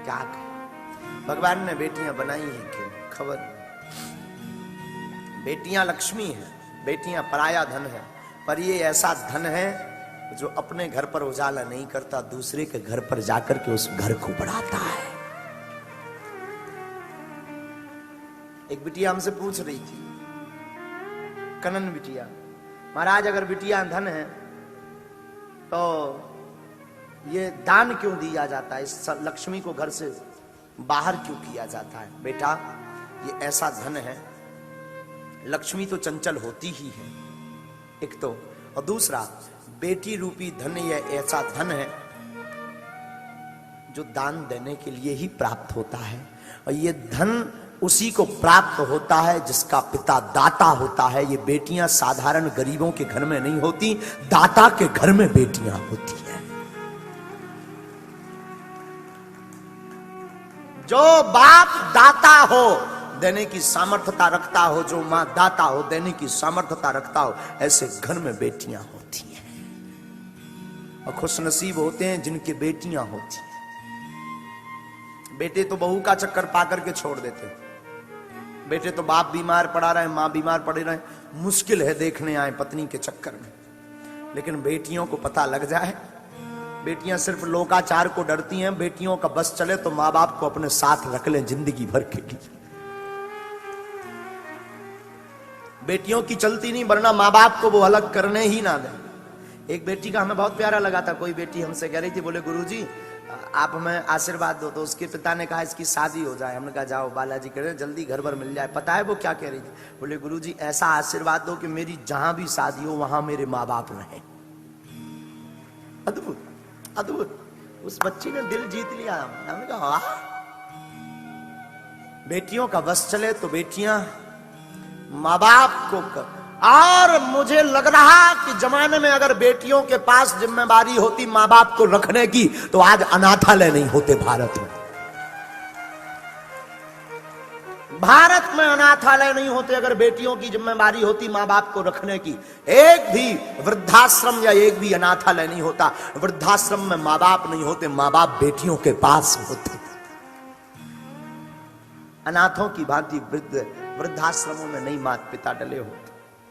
क्या कहें, भगवान ने बेटियां बनाई ही क्यों, खबर नहीं। बेटियां लक्ष्मी हैं, बेटियां पराया धन है, पर ये ऐसा धन है जो अपने घर पर उजाला नहीं करता, दूसरे के घर पर जाकर के उस घर को बढ़ाता है। एक बिटिया हमसे पूछ रही थी, कनन बिटिया, महाराज अगर बिटिया धन है तो ये दान क्यों दिया जाता है, इस लक्ष्मी को घर से बाहर क्यों किया जाता है? बेटा ये ऐसा धन है, लक्ष्मी तो चंचल होती ही है एक तो, और दूसरा बेटी रूपी धन ये ऐसा धन है जो दान देने के लिए ही प्राप्त होता है, और ये धन उसी को प्राप्त होता है जिसका पिता दाता होता है। ये बेटियां साधारण गरीबों के घर में नहीं होती, दाता के घर में बेटियां होती हैं। जो बाप दाता हो, देने की सामर्थ्यता रखता हो, जो मां दाता हो, देने की सामर्थ्यता रखता हो, ऐसे घर में बेटियां होती हैं। और खुशनसीब होते हैं जिनके बेटियां होती हैं। बेटे तो बहू का चक्कर पाकर के छोड़ देते हैं, बेटे तो बाप बीमार पड़ा रहे, मां बीमार पड़े रहे, मुश्किल है देखने आए पत्नी के चक्कर में। लेकिन बेटियों को पता लग जाए, बेटियां सिर्फ लोकाचार को डरती हैं, बेटियों का बस चले तो मां बाप को अपने साथ रख लें जिंदगी भर के लिए। बेटियों की चलती नहीं, वरना मां बाप को वो अलग करने ही ना दें। एक बेटी का हमें बहुत प्यारा लगा था, कोई बेटी हमसे कह रही थी, बोले गुरुजी आप हमें आशीर्वाद दो, तो उसके पिता ने कहा इसकी शादी हो जाए। हमने कहा जाओ बालाजी कह रहे जल्दी घर भर मिल जाए। पता है वो क्या कह रही थी? बोले गुरुजी ऐसा आशीर्वाद दो कि मेरी जहां भी शादी हो वहां मेरे माँ बाप रहे। अद्भुत अद्भुत, उस बच्ची ने दिल जीत लिया। हमने कहा वाह, बेटियों का बस चले तो बेटियां माँ बाप को और मुझे लग रहा कि जमाने में अगर बेटियों के पास जिम्मेदारी होती माँ बाप को रखने की, तो आज अनाथालय नहीं होते भारत में। भारत में अनाथालय नहीं होते अगर बेटियों की जिम्मेदारी होती माँ बाप को रखने की। एक भी वृद्धाश्रम या एक भी अनाथालय नहीं होता। वृद्धाश्रम में माँ बाप नहीं होते, माँ बाप बेटियों के पास होते। अनाथों की भांति वृद्धाश्रमों में नहीं माता पिता डले होते।